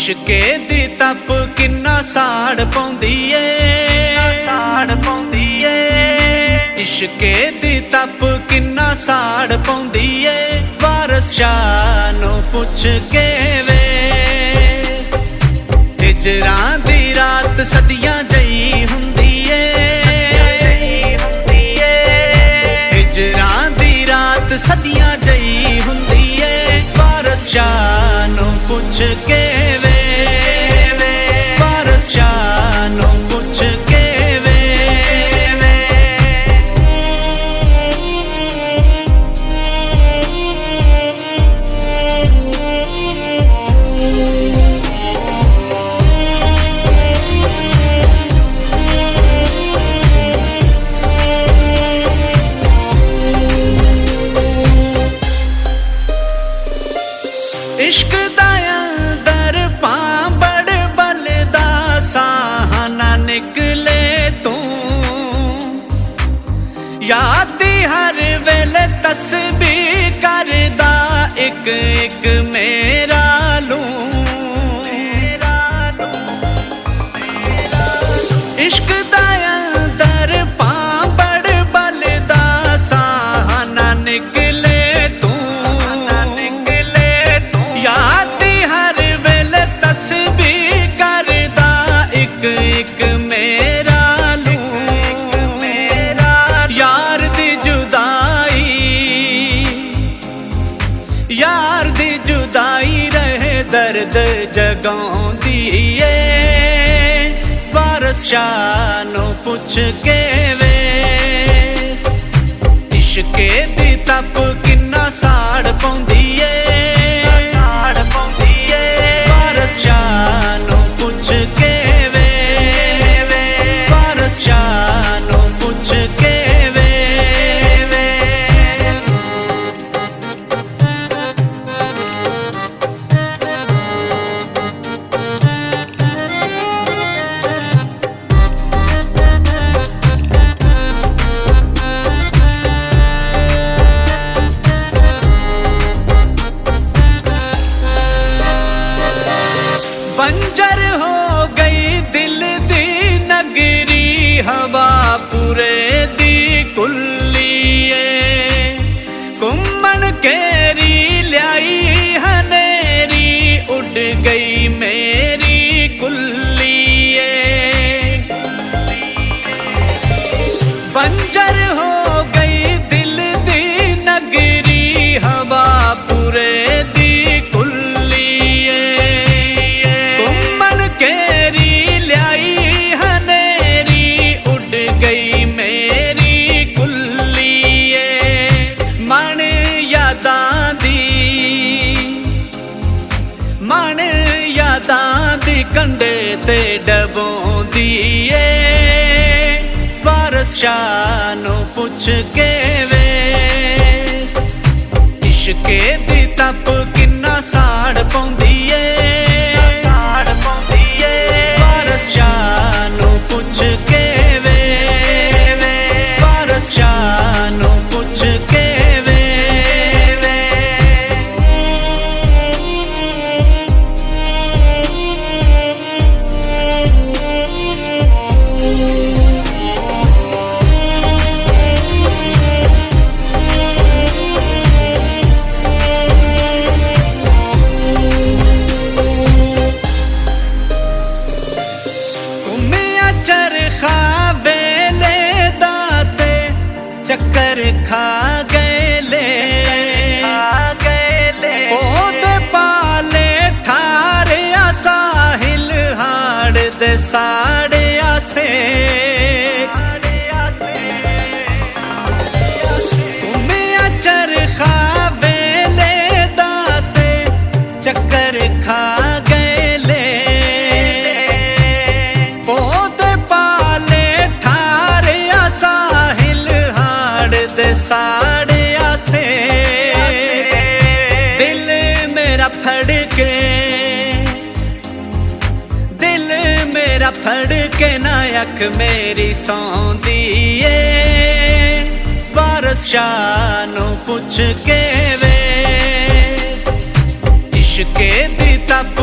इश्के दी तप किन्ना साड़ पौंदी ए, इश्के दी तप किन्ना साड़ पौंदी ए। वारस शाह नू पुछ के वे, हिजरां दी रात सदियां जई हुंदी ए, हिजरां दी रात सदियां जई हुंदी ए। वारस शाह नू पुछ के वे, वारस शाह नू पुछ के वे। इश्क दा अंदर पांबड़ बलदा साह ना निकले तू, याद दी हर वेले तस्बीह करदा एक एक मेरा लू। इश्क दा अंदर पांबड़ बलदा साह ना निकले तू, याद हर वेले तस्बीह करदा एक एक मेरा लू। यार दी जुदाई, यार दी जुदाई रहे दर्द जगाउंदी ए। वारस शाह नू पुछ के वे, इश्के दी तप किन्ना साड़ पौंदी ए। वारस शाह नू पुछ के वे, वारस शाह नू पुछ के वे। बंजर हो गई दिल दी नगरी, हवा पूरे दी कुल्लीए। घुम्मन केरी ल्याई हनेरी, उड़ गई मेरी कुल्लीए। बंजर हो गई दिल दी नगरी, हवा पूरे दी कुल्लीए। केरी ल्याई हनेरी, उड़ गई मेरी कुल्लीए। मन यादां दी, मन यादां दी कंडे ते डबोंदी ए। वारस शाह नू पुछ के वे, इश्के दी तप किन्ना साड़ पौंदी ए। वारस शाह नू पुछ के वे, वारस शाह नू पुछ के वे। चरखा वेले दाते चक्कर खा गए, ओदे पाले ठारे साहिल हाड़ दे साड़े आसे। तुम्हें चरखा वेले दाते चक्कर खा गए, साड़े आसे। दिल मेरा फड़ के, दिल मेरा फड़ के ना अख मेरी सौंदी ए। वारस शाह नू पुछ के वे, इश्के दी तप